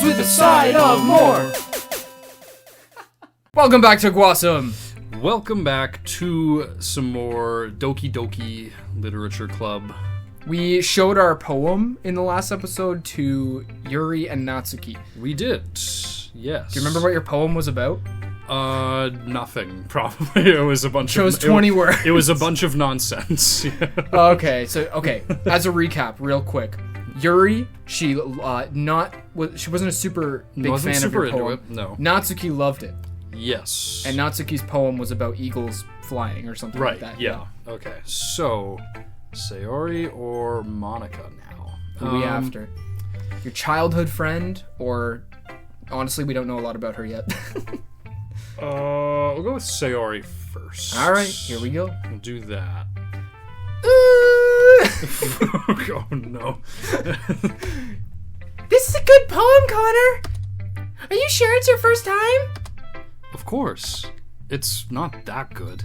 with a side of more. Welcome back to GWASOM. Welcome back to some more Doki Doki Literature Club. We showed our poem in the last episode to Yuri and Natsuki. We did, yes. Do you remember what your poem was about? Nothing, probably. It was a bunch Chose 20 words. It was a bunch of nonsense. Okay, as a recap, real quick. Yuri, she wasn't a super big fan of your poem. No. Natsuki loved it. Yes. And Natsuki's poem was about eagles flying or something like that. Right, yeah. Okay, so, Sayori or Monica now? Who are we after? Your childhood friend, or... Honestly, we don't know a lot about her yet. We'll go with Sayori first. Alright, here we go. We'll do that. Oh no. This is a good poem, Connor! Are you sure it's your first time? Of course. It's not that good.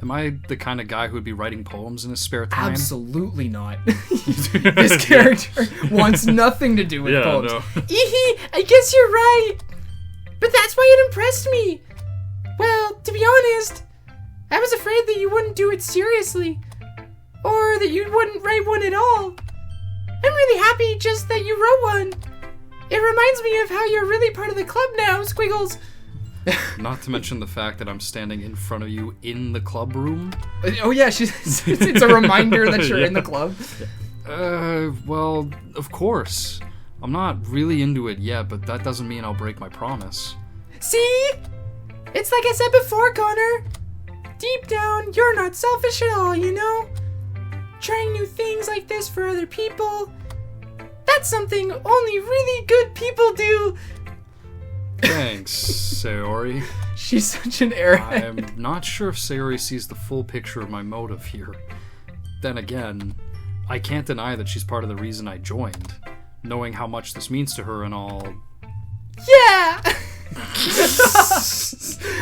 Am I the kind of guy who would be writing poems in his spare time? Absolutely not. This character wants nothing to do with poems. No. Eehee, I guess you're right. But that's why it impressed me. Well, to be honest, I was afraid that you wouldn't do it seriously. Or that you wouldn't write one at all. I'm really happy just that you wrote one. It reminds me of how you're really part of the club now, Squiggles. Not to mention the fact that I'm standing in front of you in the club room. Oh yeah, it's a reminder that you're in the club. Well, of course. I'm not really into it yet, but that doesn't mean I'll break my promise. See? It's like I said before, Connor. Deep down, you're not selfish at all, you know? Trying new things like this for other people. That's something only really good people do. Thanks, Sayori. She's such an airhead. I'm not sure if Sayori sees the full picture of my motive here. Then again, I can't deny that she's part of the reason I joined. Knowing how much this means to her and all. Yeah!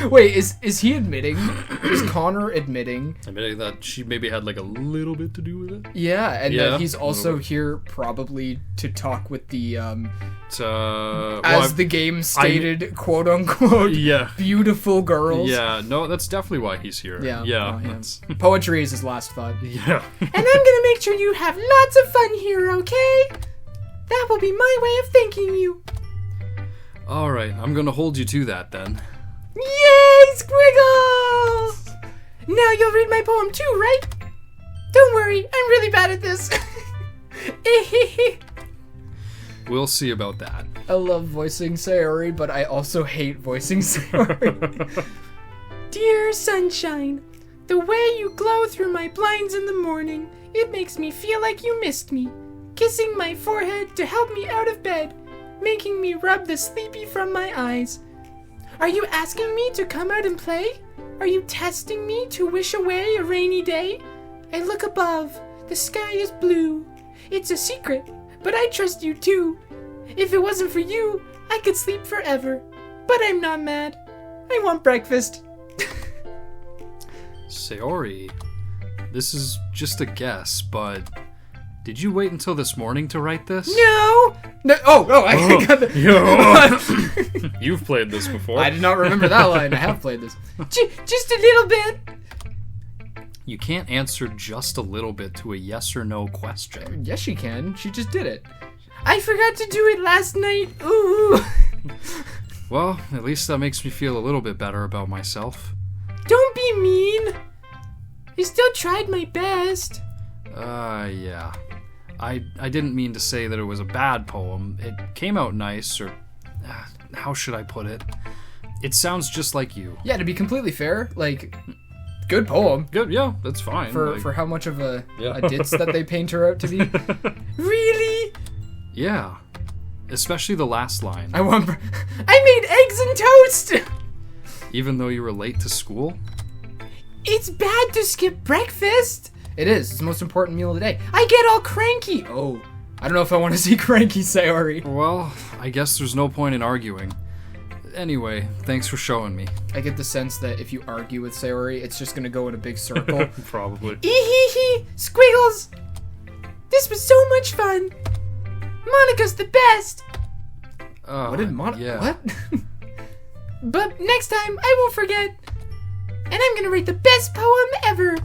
Wait, is he admitting? Is Connor admitting? Admitting that she maybe had like a little bit to do with it? Yeah, and that he's also here probably to talk with the, the game stated, quote unquote, beautiful girls. Yeah, no, that's definitely why he's here. Yeah. Poetry is his last thought. Yeah. And I'm gonna make sure you have lots of fun here, okay? That will be my way of thanking you. Alright, I'm gonna hold you to that then. Yay, Squiggles! Now you'll read my poem too, right? Don't worry, I'm really bad at this. We'll see about that. I love voicing Sayori, but I also hate voicing Sayori. Dear sunshine, the way you glow through my blinds in the morning, it makes me feel like you missed me. Kissing my forehead to help me out of bed, making me rub the sleepy from my eyes. Are you asking me to come out and play? Are you testing me to wish away a rainy day? I look above. The sky is blue. It's a secret, but I trust you too. If it wasn't for you, I could sleep forever. But I'm not mad. I want breakfast. Sayori, this is just a guess, but did you wait until this morning to write this? No! I got the... You've played this before. I did not remember that line. I have played this. Just a little bit. You can't answer just a little bit to a yes or no question. Yes, she can. She just did it. I forgot to do it last night. Ooh. Well, at least that makes me feel a little bit better about myself. Don't be mean. I still tried my best. Yeah. I didn't mean to say that it was a bad poem. It came out nice, or how should I put it? It sounds just like you. Yeah, to be completely fair, like, good poem. Good, yeah, that's fine. For how much of a ditz that they paint her out to be. Really? Yeah. Especially the last line. I made eggs and toast! Even though you were late to school? It's bad to skip breakfast. It is. It's the most important meal of the day. I get all cranky. Oh, I don't know if I want to see cranky Sayori. Well, I guess there's no point in arguing. Anyway, thanks for showing me. I get the sense that if you argue with Sayori, it's just going to go in a big circle. Probably. Eehee, Squiggles! This was so much fun. Monica's the best. What did yeah. What? But next time, I won't forget. And I'm gonna write the best poem ever.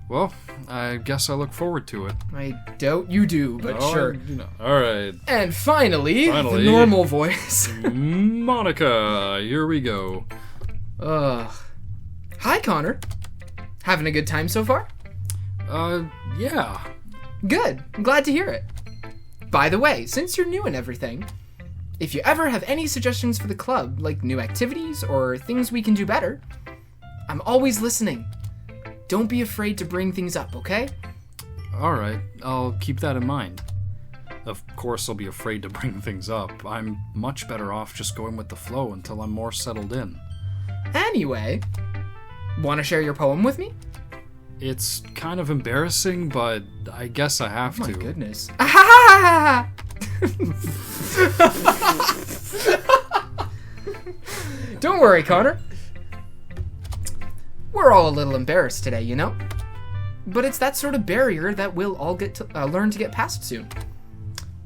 Well, I guess I look forward to it. I doubt you do, but sure. Alright. And finally, the normal voice. Monica, here we go. Hi, Connor. Having a good time so far? Yeah. Good. I'm glad to hear it. By the way, since you're new and everything, if you ever have any suggestions for the club, like new activities or things we can do better, I'm always listening. Don't be afraid to bring things up, okay? Alright, I'll keep that in mind. Of course I'll be afraid to bring things up. I'm much better off just going with the flow until I'm more settled in. Anyway, want to share your poem with me? It's kind of embarrassing, but I guess I have to. Oh my goodness. Don't worry, Connor. We're all a little embarrassed today, you know? But it's that sort of barrier that we'll all get to learn to get past soon.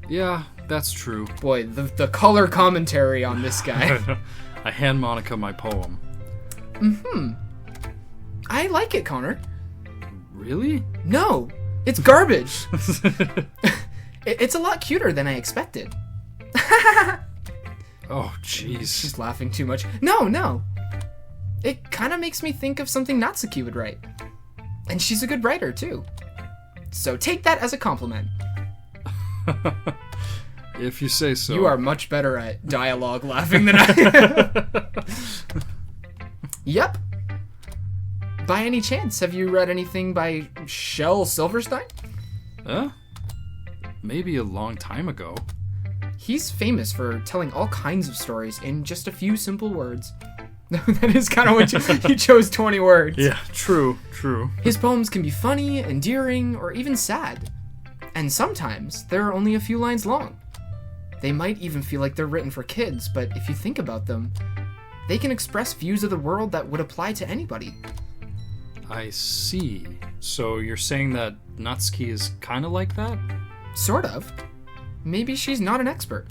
Yeah, that's true. Boy, the color commentary on this guy. I hand Monica my poem. I like it, Connor. Really? No, it's garbage. It's a lot cuter than I expected. Oh, jeez. She's laughing too much. No. It kind of makes me think of something Natsuki would write. And she's a good writer, too. So take that as a compliment. If you say so. You are much better at dialogue laughing than I am. Yep. By any chance, have you read anything by Shel Silverstein? Maybe a long time ago. He's famous for telling all kinds of stories in just a few simple words. That is kind of what he chose 20 words. Yeah, true. His poems can be funny, endearing, or even sad. And sometimes they're only a few lines long. They might even feel like they're written for kids, but if you think about them, they can express views of the world that would apply to anybody. I see. So you're saying that Natsuki is kind of like that? Sort of. Maybe she's not an expert.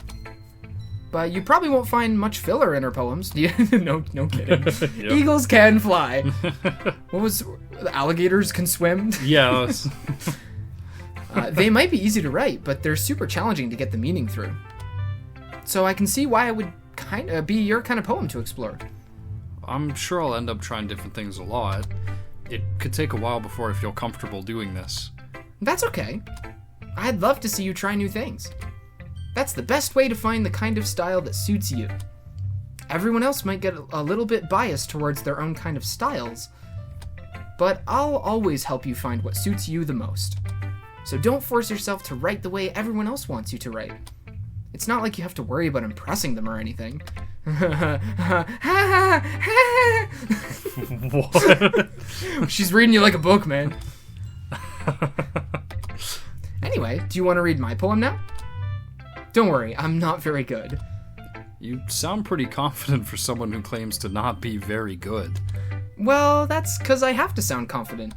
But you probably won't find much filler in her poems. No kidding. Yep. Eagles can fly. What was... Alligators can swim? Yeah. They might be easy to write, but they're super challenging to get the meaning through. So I can see why it would kind of be your kind of poem to explore. I'm sure I'll end up trying different things a lot. It could take a while before I feel comfortable doing this. That's okay. I'd love to see you try new things. That's the best way to find the kind of style that suits you. Everyone else might get a little bit biased towards their own kind of styles, but I'll always help you find what suits you the most. So don't force yourself to write the way everyone else wants you to write. It's not like you have to worry about impressing them or anything. What? She's reading you like a book, man. Anyway, do you want to read my poem now? Don't worry, I'm not very good. You sound pretty confident for someone who claims to not be very good. Well, that's because I have to sound confident.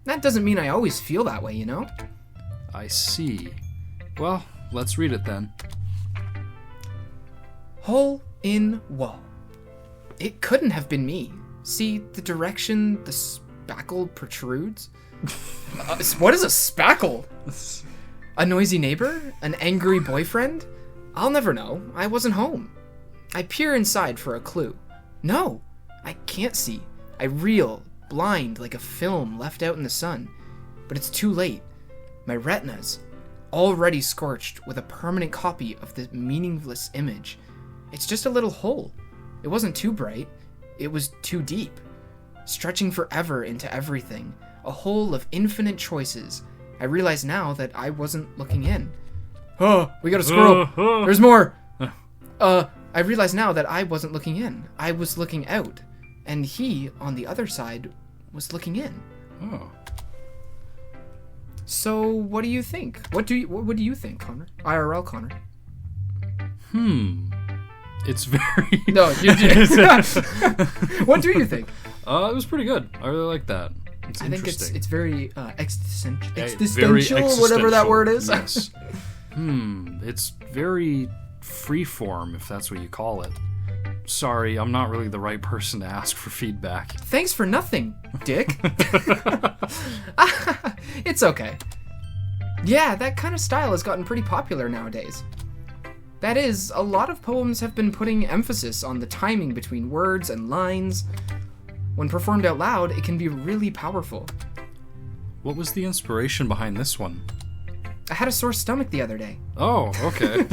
That doesn't mean I always feel that way, you know? I see. Well, let's read it then. Hole in wall. It couldn't have been me. See the direction the spackle protrudes? What is a spackle? A noisy neighbor? An angry boyfriend? I'll never know. I wasn't home. I peer inside for a clue. No, I can't see. I reel, blind like a film left out in the sun. But it's too late. My retina's already scorched with a permanent copy of the meaningless image. It's just a little hole. It wasn't too bright. It was too deep. Stretching forever into everything. A hole of infinite choices. I realize now that I wasn't looking in. Oh, we got a squirrel. There's more. I realize now that I wasn't looking in. I was looking out. And he, on the other side, was looking in. Oh. So, what do you think? What do you think, Connor? IRL Connor. It's very... No, you did. What do you think? It was pretty good. I really like that. I think it's very existential, Very existential, whatever that word is. Yes. It's very freeform, if that's what you call it. Sorry, I'm not really the right person to ask for feedback. Thanks for nothing, Dick. It's okay. Yeah, that kind of style has gotten pretty popular nowadays. That is, a lot of poems have been putting emphasis on the timing between words and lines. When performed out loud, it can be really powerful. What was the inspiration behind this one? I had a sore stomach the other day. Oh, okay.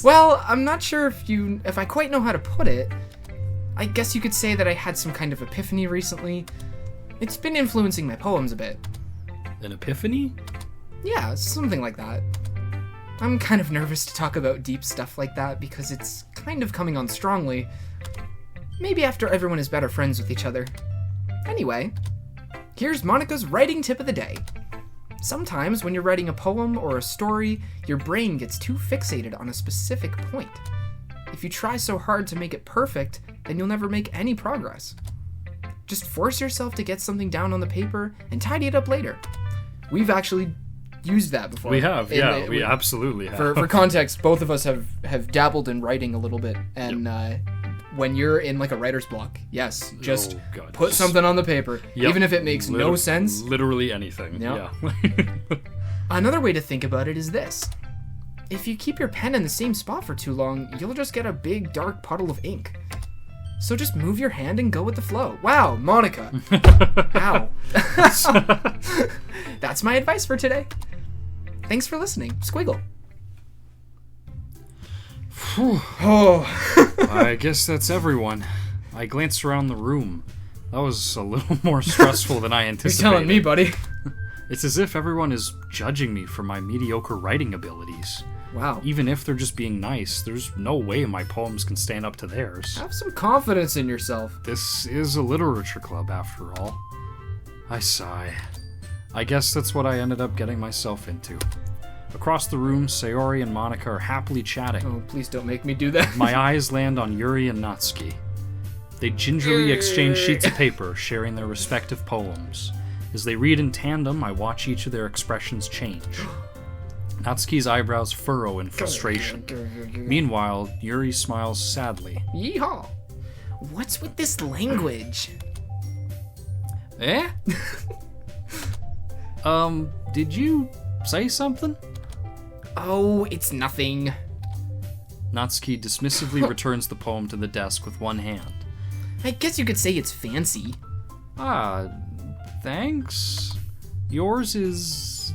Well, I'm not sure if I quite know how to put it. I guess you could say that I had some kind of epiphany recently. It's been influencing my poems a bit. An epiphany? Yeah, something like that. I'm kind of nervous to talk about deep stuff like that because it's kind of coming on strongly. Maybe after everyone is better friends with each other. Anyway, here's Monica's writing tip of the day. Sometimes when you're writing a poem or a story, your brain gets too fixated on a specific point. If you try so hard to make it perfect, then you'll never make any progress. Just force yourself to get something down on the paper and tidy it up later. We've actually used that before. We have, yeah, we absolutely have. For context, both of us have dabbled in writing a little bit, and when you're in like a writer's block, yes, just put something on the paper, even if it makes no sense. Literally anything, yeah. Another way to think about it is this. If you keep your pen in the same spot for too long, you'll just get a big dark puddle of ink. So just move your hand and go with the flow. Wow, Monica. Ow. That's my advice for today. Thanks for listening. Squiggle. Oh. I guess that's everyone. I glanced around the room. That was a little more stressful than I anticipated. You're telling me, buddy. It's as if everyone is judging me for my mediocre writing abilities. Wow. Even if they're just being nice, there's no way my poems can stand up to theirs. Have some confidence in yourself. This is a literature club, after all. I sigh. I guess that's what I ended up getting myself into. Across the room, Sayori and Monica are happily chatting. Oh, please don't make me do that. My eyes land on Yuri and Natsuki. They gingerly exchange sheets of paper, sharing their respective poems. As they read in tandem, I watch each of their expressions change. Natsuki's eyebrows furrow in frustration. Meanwhile, Yuri smiles sadly. Yeehaw! What's with this language? Eh? Did you say something? Oh, it's nothing. Natsuki dismissively returns the poem to the desk with one hand. I guess you could say it's fancy. Thanks. Yours is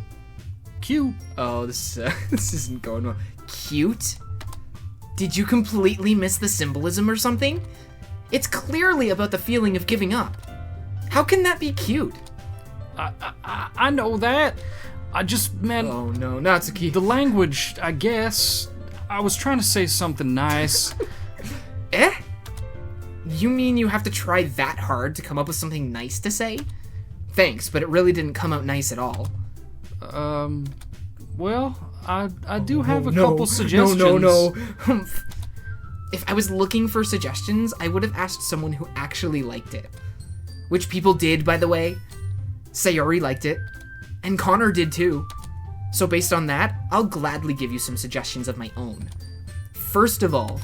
cute. Oh, this isn't going well. Cute? Did you completely miss the symbolism or something? It's clearly about the feeling of giving up. How can that be cute? I know that. I just meant... Oh no, Natsuki. The language, I guess. I was trying to say something nice. Eh? You mean you have to try that hard to come up with something nice to say? Thanks, but it really didn't come out nice at all. Well, I do have a couple suggestions. No. If I was looking for suggestions, I would have asked someone who actually liked it. Which people did, by the way. Sayori liked it. And Connor did too. So based on that, I'll gladly give you some suggestions of my own. First of all...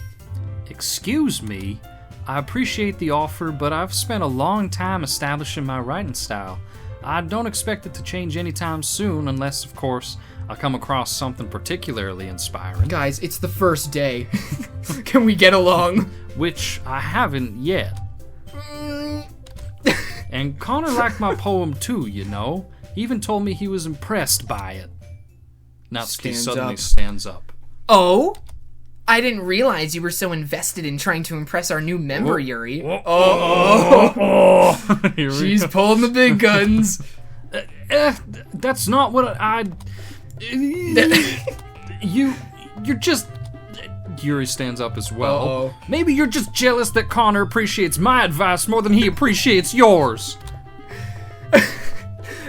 Excuse me? I appreciate the offer, but I've spent a long time establishing my writing style. I don't expect it to change anytime soon, unless, of course, I come across something particularly inspiring. Guys, it's the first day. Can we get along? Which I haven't yet. And Connor liked my poem too, you know. He even told me he was impressed by it. Natsuki suddenly stands up. Oh? I didn't realize you were so invested in trying to impress our new member, Yuri. She's pulling the big guns. That's not what You're just... Yuri stands up as well. Uh-oh. Maybe you're just jealous that Connor appreciates my advice more than he appreciates yours.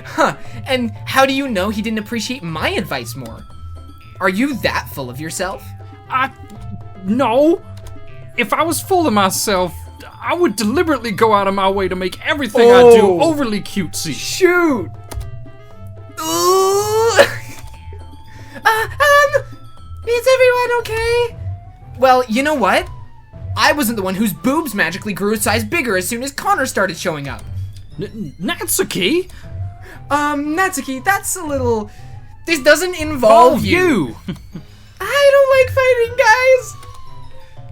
Huh, and how do you know he didn't appreciate my advice more? Are you that full of yourself? No. If I was full of myself, I would deliberately go out of my way to make everything I do overly cutesy. Shoot! Ooh! everyone okay? Well, you know what? I wasn't the one whose boobs magically grew a size bigger as soon as Connor started showing up. Natsuki? Natsuki, that's a little... This doesn't involve you. I don't like fighting, guys.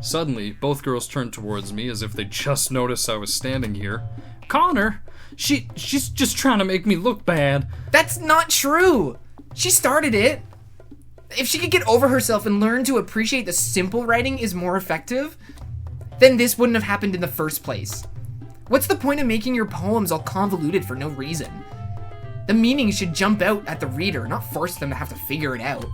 Suddenly, both girls turned towards me as if they just noticed I was standing here. Connor, she's just trying to make me look bad. That's not true. She started it. If she could get over herself and learn to appreciate the simple writing is more effective, then this wouldn't have happened in the first place. What's the point of making your poems all convoluted for no reason? The meaning should jump out at the reader, not force them to have to figure it out.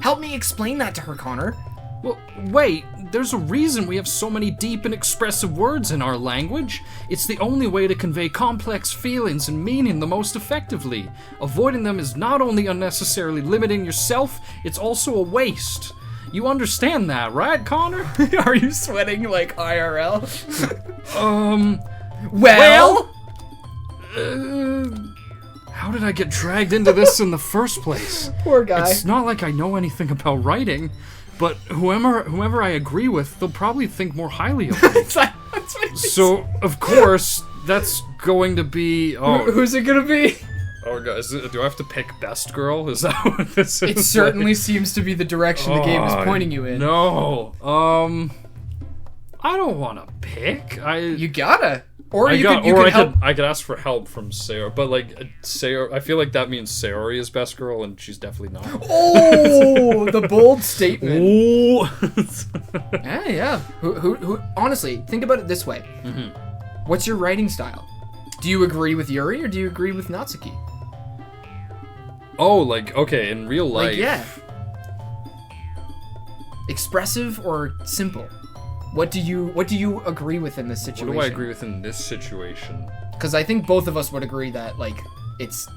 Help me explain that to her, Connor. Well, wait, there's a reason we have so many deep and expressive words in our language. It's the only way to convey complex feelings and meaning the most effectively. Avoiding them is not only unnecessarily limiting yourself, it's also a waste. You understand that, right, Connor? Are you sweating like IRL? How did I get dragged into this in the first place? Poor guy. It's not like I know anything about writing, but whomever I agree with, they'll probably think more highly of me. That's what So, of course, that's going to be... Oh, who's it gonna be? oh guys, do I have to pick best girl? Is that what this is? It certainly seems to be the direction the game is pointing you in. No. I don't want to pick. You gotta. Or you could help. I could ask for help from Sayori, but like Sayori, I feel like that means Sayori is best girl, and she's definitely not. Oh, the bold statement. Oh. Yeah. Who? Honestly, think about it this way. Mm-hmm. What's your writing style? Do you agree with Yuri or do you agree with Natsuki? Oh, like okay, in real life. Like, yeah. Expressive or simple? What do you agree with in this situation? What do I agree with in this situation? Because I think both of us would agree that like it's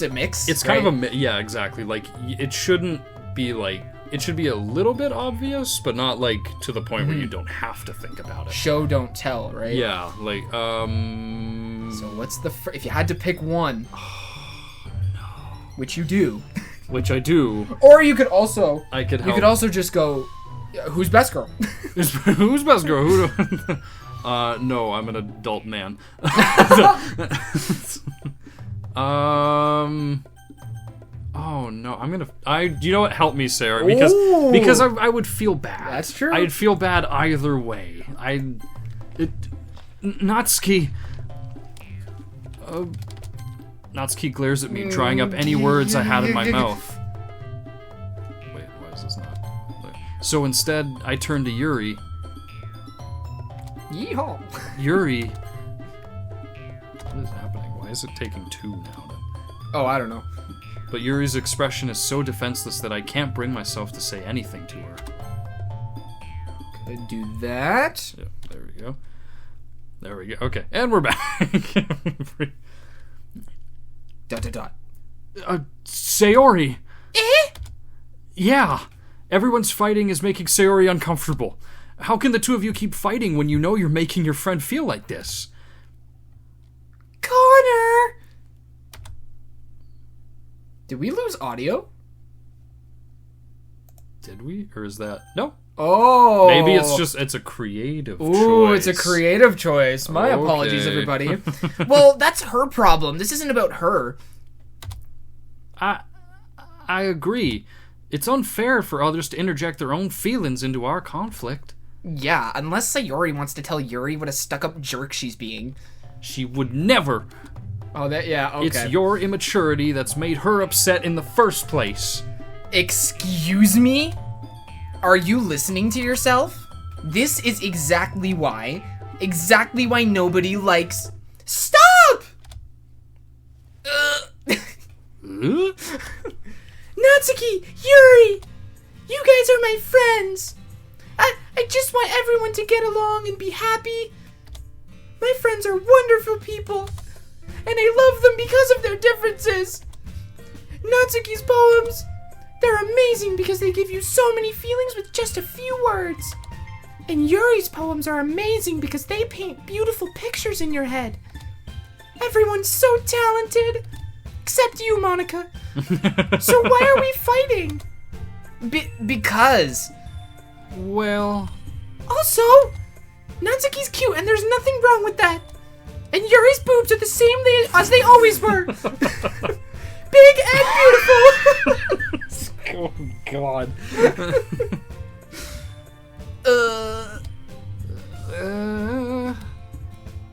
a mix. It's kind of a yeah, exactly. Like it shouldn't be like it should be a little bit obvious, but not like to the point where you don't have to think about it. Show don't tell, right? Yeah, like So what's the if you had to pick one? Oh, no. Which you do. Which I do. Or you could also. I could help. You could also just go. Who's best girl? Who's best girl? Who do... no, I'm an adult man. Oh no, you know what? Help me, Sarah, because I would feel bad. That's true. I'd feel bad either way. Natsuki. Natsuki glares at me, drying up any words I had in my mouth. Wait, why is this not? So instead, I turn to Yuri. Yeehaw! Yuri. What is happening? Why is it taking two now? Oh, I don't know. But Yuri's expression is so defenseless that I can't bring myself to say anything to her. Could do that. Yeah, there we go. There we go. Okay, and we're back. ... Sayori. Yeah. Everyone's fighting is making Sayori uncomfortable. How can the two of you keep fighting when you know you're making your friend feel like this? Connor! Did we lose audio? Did we? Or is that... No. Oh. Maybe it's a creative choice. Ooh, it's a creative choice. My apologies, everybody. Well, that's her problem. This isn't about her. I agree. It's unfair for others to interject their own feelings into our conflict. Yeah, unless Sayori wants to tell Yuri what a stuck-up jerk she's being. She would never. Oh, yeah, okay. It's your immaturity that's made her upset in the first place. Excuse me? Are you listening to yourself? This is exactly why nobody likes... Stop! Natsuki, Yuri, you guys are my friends. I just want everyone to get along and be happy. My friends are wonderful people, and I love them because of their differences. Natsuki's poems, they're amazing because they give you so many feelings with just a few words. And Yuri's poems are amazing because they paint beautiful pictures in your head. Everyone's so talented. Except you, Monica. So why are we fighting? Because. Well... Also, Natsuki's cute and there's nothing wrong with that. And Yuri's boobs are the same as they always were. Big and beautiful. Oh, God.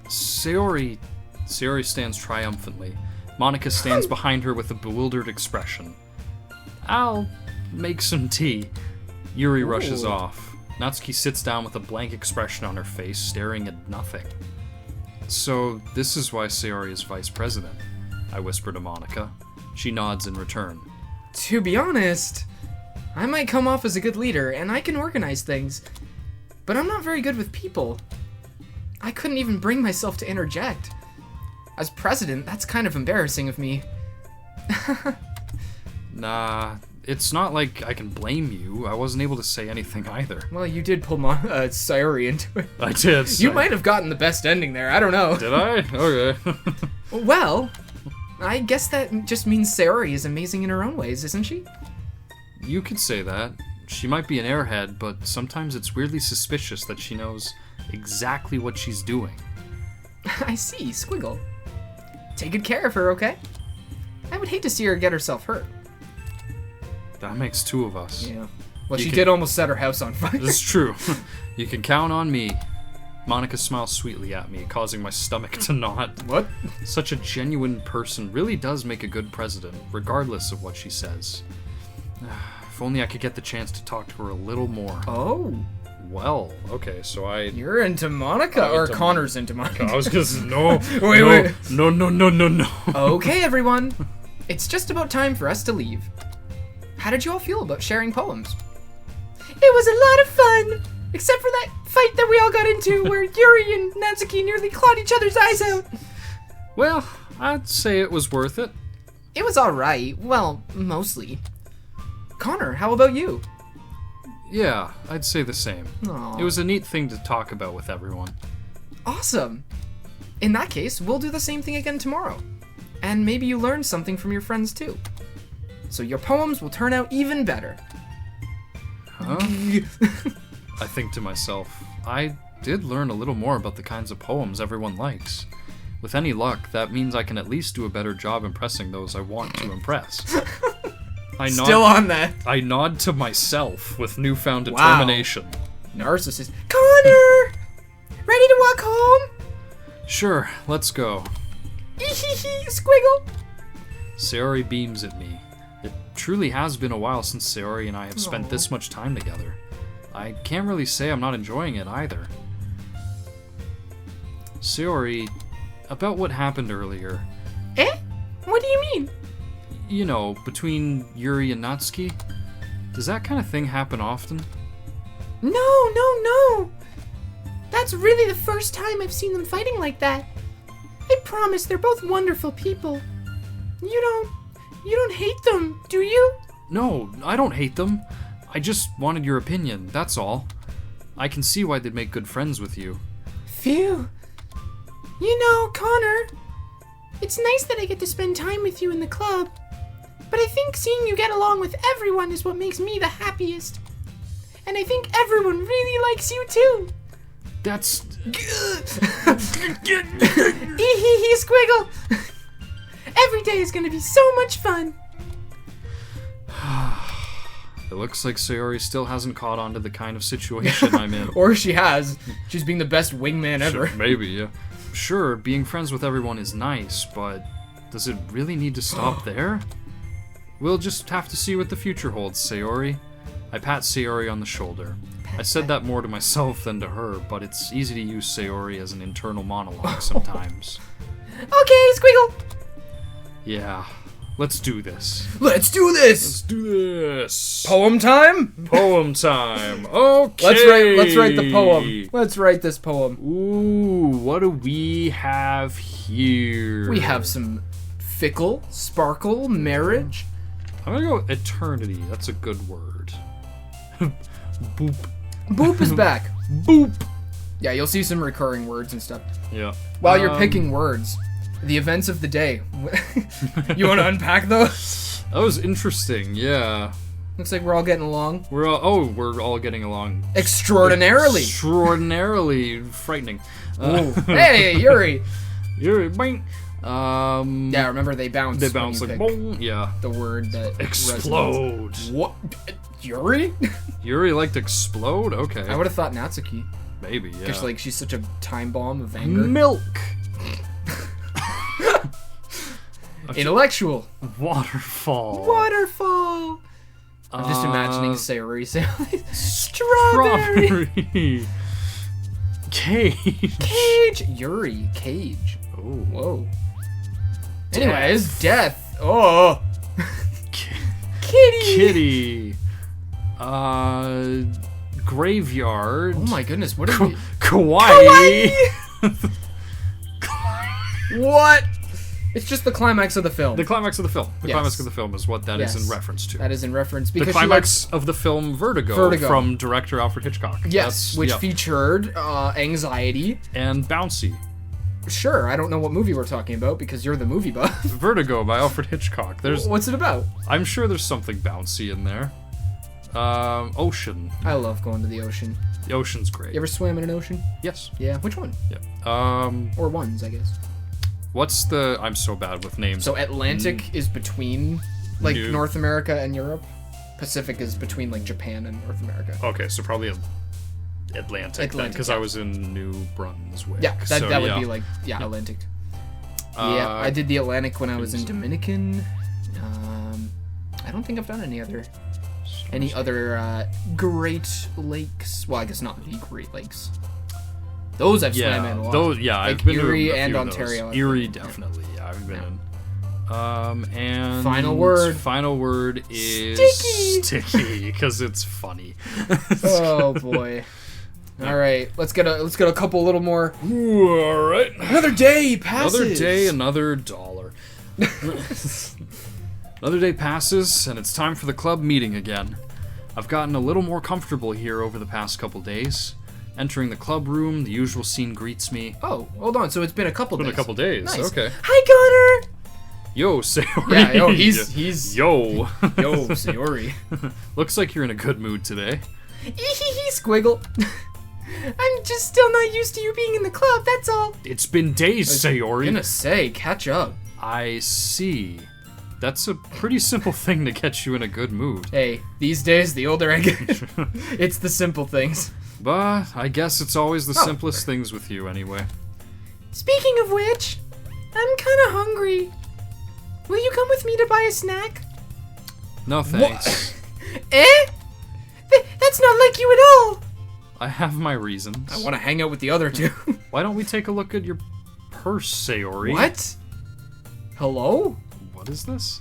Sayori stands triumphantly. Monica stands behind her with a bewildered expression. I'll make some tea. Yuri rushes off. Natsuki sits down with a blank expression on her face, staring at nothing. So, this is why Sayori is vice president, I whisper to Monica. She nods in return. To be honest, I might come off as a good leader, and I can organize things. But I'm not very good with people. I couldn't even bring myself to interject. As president, that's kind of embarrassing of me. Nah, it's not like I can blame you. I wasn't able to say anything either. Well, you did pull Sayori into it. I did. You might have gotten the best ending there, I don't know. Did I? Okay. Well, I guess that just means Sayori is amazing in her own ways, isn't she? You could say that. She might be an airhead, but sometimes it's weirdly suspicious that she knows exactly what she's doing. I see, Squiggle. Take good care of her, okay? I would hate to see her get herself hurt. That makes two of us. Yeah. Well, she did almost set her house on fire. It's true. You can count on me. Monica smiles sweetly at me, causing my stomach to knot. What? Such a genuine person really does make a good president, regardless of what she says. If only I could get the chance to talk to her a little more. Oh. Well, okay, so You're into Monica, or Connor's into Monica? I was gonna say, no. Wait. No. Okay, everyone. It's just about time for us to leave. How did you all feel about sharing poems? It was a lot of fun! Except for that fight that we all got into where Yuri and Natsuki nearly clawed each other's eyes out. Well, I'd say it was worth it. It was alright. Well, mostly. Connor, how about you? Yeah, I'd say the same. Aww. It was a neat thing to talk about with everyone. Awesome. In that case, we'll do the same thing again tomorrow. And maybe you learned something from your friends too. So your poems will turn out even better. Huh? I think to myself, I did learn a little more about the kinds of poems everyone likes. With any luck, that means I can at least do a better job impressing those I want to impress. Still on that. I nod to myself with newfound determination. Wow. Narcissist. Connor! Ready to walk home? Sure, let's go. Squiggle. Sayori beams at me. It truly has been a while since Sayori and I have spent this much time together. I can't really say I'm not enjoying it either. Sayori, about what happened earlier. Eh? What do you mean? You know, between Yuri and Natsuki. Does that kind of thing happen often? No. That's really the first time I've seen them fighting like that. I promise they're both wonderful people. You don't hate them, do you? No, I don't hate them. I just wanted your opinion, that's all. I can see why they'd make good friends with you. Phew. You know, Connor, it's nice that I get to spend time with you in the club, but I think seeing you get along with everyone is what makes me the happiest. And I think everyone really likes you too. That's... Squiggle. Every day is gonna be so much fun. It looks like Sayori still hasn't caught on to the kind of situation I'm in. Or she has. She's being the best wingman ever. Sure, maybe, yeah. Sure, being friends with everyone is nice, but does it really need to stop there? We'll just have to see what the future holds, Sayori. I pat Sayori on the shoulder. I said that more to myself than to her, but it's easy to use Sayori as an internal monologue sometimes. Okay, Squiggle. Yeah, let's do this. Let's do this. Let's do this. Poem time? Poem time. Okay. Let's write the poem. Let's write this poem. Ooh, what do we have here? We have some fickle, sparkle, marriage. I'm gonna go eternity. That's a good word. Boop. Boop is back. Boop. Yeah, you'll see some recurring words and stuff. Yeah. While you're picking words, the events of the day. You want to unpack those? That was interesting, yeah. Looks like we're all getting along. We're all getting along Extraordinarily. Extraordinarily frightening. Ooh. Hey, Yuri. Yuri, bing. Yeah, remember they bounce. They bounce when you like pick boom. Yeah. the word that Explode. resonates. What? Yuri? Yuri liked explode. Okay. I would have thought Natsuki. Maybe. Yeah. Because like she's such a time bomb of anger. Milk. Intellectual. Waterfall. Waterfall. I'm just imagining Sayori saying strawberry. Cage. Cage. Yuri. Cage. Oh. Whoa. Anyways, death. Oh. Kitty. Kitty. Graveyard. Oh my goodness, what are we? Kawaii. What? It's just the climax of the film. The climax of the film. The Yes. climax of the film is what that is in reference to. That is in reference The because climax of the film Vertigo from director Alfred Hitchcock. Yes, which featured anxiety. And Bouncy. Sure, I don't know what movie we're talking about because you're the movie buff. Vertigo by Alfred Hitchcock. What's it about? I'm sure there's something bouncy in there. Ocean. I love going to the ocean. The ocean's great. You ever swam in an ocean? Yes. Yeah. Which one? Yeah. Or ones, I guess. What's the? I'm so bad with names. So Atlantic is between like North America and Europe. Pacific is between like Japan and North America. Okay, so probably Atlantic because I was in New Brunswick. Yeah, that would be like Atlantic. Yeah, I did the Atlantic when I was in Dominican. I don't think I've done any other Great Lakes. Well, I guess not the Great Lakes. Those I've swam in a lot. Those, like I've been Erie to a and few of Ontario. those. Erie, definitely. Yeah, I've been in. And final word. Final word is sticky because it's funny. Oh boy. All right, let's get a couple little more. Ooh, all right. Another day passes. Another day, another dollar. Another day passes, and it's time for the club meeting again. I've gotten a little more comfortable here over the past couple days. Entering the club room, the usual scene greets me. Oh, hold on. So it's been a couple days. Been a couple days. Nice. Okay. Hi, Connor. Yo, Sayori. Yeah, yo, he's yo. Yo, Sayori. Looks like you're in a good mood today. Squiggle. I'm just still not used to you being in the club, that's all. It's been days, Sayori. I'm gonna say, catch up. I see. That's a pretty simple thing to get you in a good mood. Hey, these days, the older I get, it's the simple things. But I guess it's always the simplest things with you anyway. Speaking of which, I'm kinda hungry. Will you come with me to buy a snack? No thanks. Eh? That's not like you at all. I have my reasons. I want to hang out with the other two. Why don't we take a look at your purse, Sayori? What? Hello? What is this?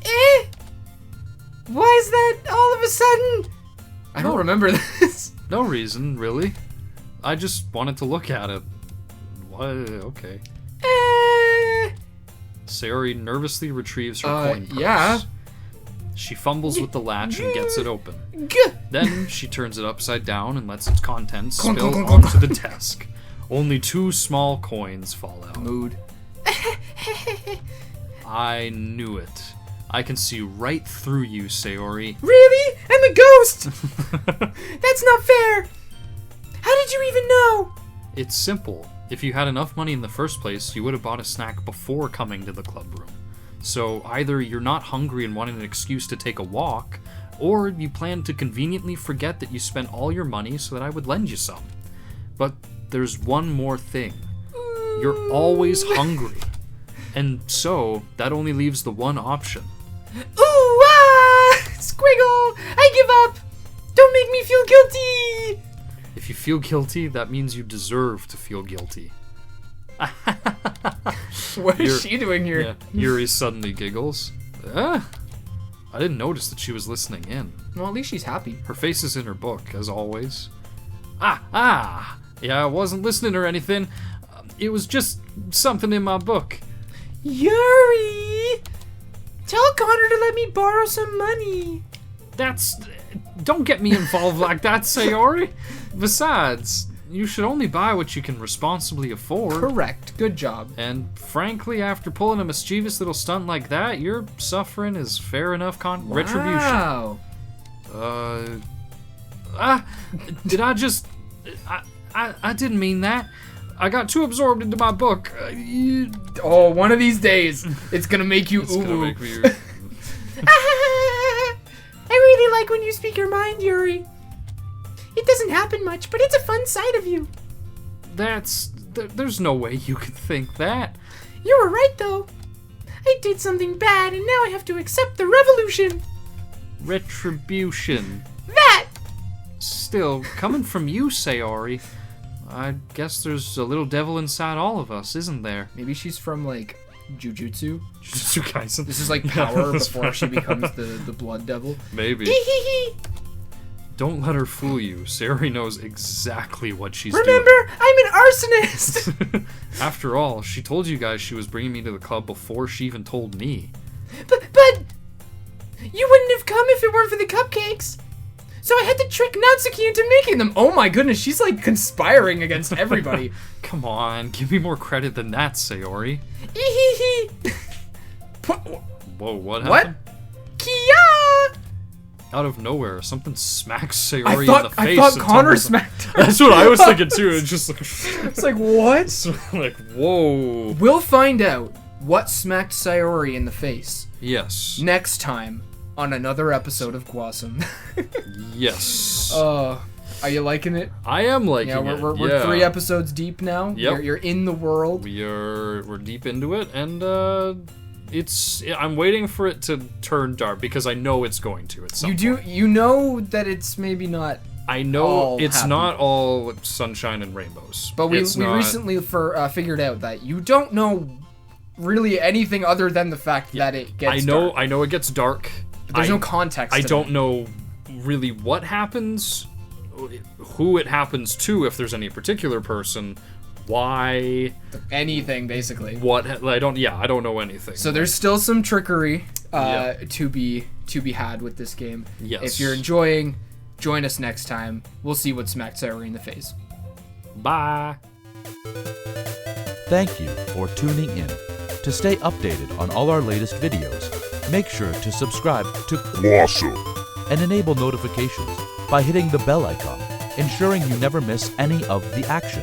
Eh? Why is that all of a sudden? I don't remember this. No reason, really. I just wanted to look at it. What? Okay. Sayori nervously retrieves her coin purse. Yeah. She fumbles with the latch and gets it open. Then she turns it upside down and lets its contents spill onto the desk. Only 2 small coins fall out. Mood. I knew it. I can see right through you, Sayori. Really? I'm a ghost! That's not fair! How did you even know? It's simple. If you had enough money in the first place, you would have bought a snack before coming to the club room. So either you're not hungry and wanted an excuse to take a walk, or you planned to conveniently forget that you spent all your money so that I would lend you some. But there's one more thing. You're always hungry. And so, that only leaves the one option. Ooh, ah! Squiggle! I give up! Don't make me feel guilty! If you feel guilty, that means you deserve to feel guilty. What is she doing here? Yeah, Yuri suddenly giggles. I didn't notice that she was listening in. Well, at least she's happy. Her face is in her book, as always. Yeah, I wasn't listening or anything. It was just something in my book. Yuri! Tell Connor to let me borrow some money. Don't get me involved like that, Sayori. Besides, you should only buy what you can responsibly afford. Correct. Good job. And frankly, after pulling a mischievous little stunt like that, your suffering is fair enough retribution. Wow. Did I just... I didn't mean that. I got too absorbed into my book. Oh, one of these days, it's gonna make you It's gonna ooh. make me... I really like when you speak your mind, Yuri. It doesn't happen much, but it's a fun side of you. There's no way you could think that. You were right, though. I did something bad, and now I have to accept the revolution. Retribution. That! Still, coming from you, Sayori, I guess there's a little devil inside all of us, isn't there? Maybe she's from, like, Jujutsu. Jujutsu Kaisen. This is like power before she becomes the blood devil. Maybe. Don't let her fool you. Sayori knows exactly what she's Remember, I'm an arsonist! doing. After all, she told you guys she was bringing me to the club before she even told me. But you wouldn't have come if it weren't for the cupcakes. So I had to trick Natsuki into making them. Oh my goodness, she's like conspiring against everybody. Come on, give me more credit than that, Sayori. Whoa, what happened? Kia! Out of nowhere, something smacks Sayori in the face. I thought and Connor tumbles- smacked. That's what I was thinking too. It's just like, It's like, what? like, whoa. We'll find out what smacked Sayori in the face Yes. next time on another episode of GWASOM. Yes. Are you liking it? I am liking Yeah, it. we're 3 episodes deep now. Yep. You're in the world. We're deep into it, and I'm waiting for it to turn dark because I know it's going to at some point. You know that it's maybe not. I know all it's happy. not all sunshine and rainbows. But we It's not- recently figured out that you don't know really anything other than the fact that it gets dark. I know it gets dark. But there's no context I to don't that. know really what happens, who it happens to, if there's any particular person, why, anything basically. what. I don't know anything. So there's still some trickery to be had with this game. Yes. If you're enjoying, join us next time. We'll see what smacked Sayori in the face. Bye. Thank you for tuning in. To stay updated on all our latest videos, make sure to subscribe to GWASOM. and enable notifications by hitting the bell icon, ensuring you never miss any of the action.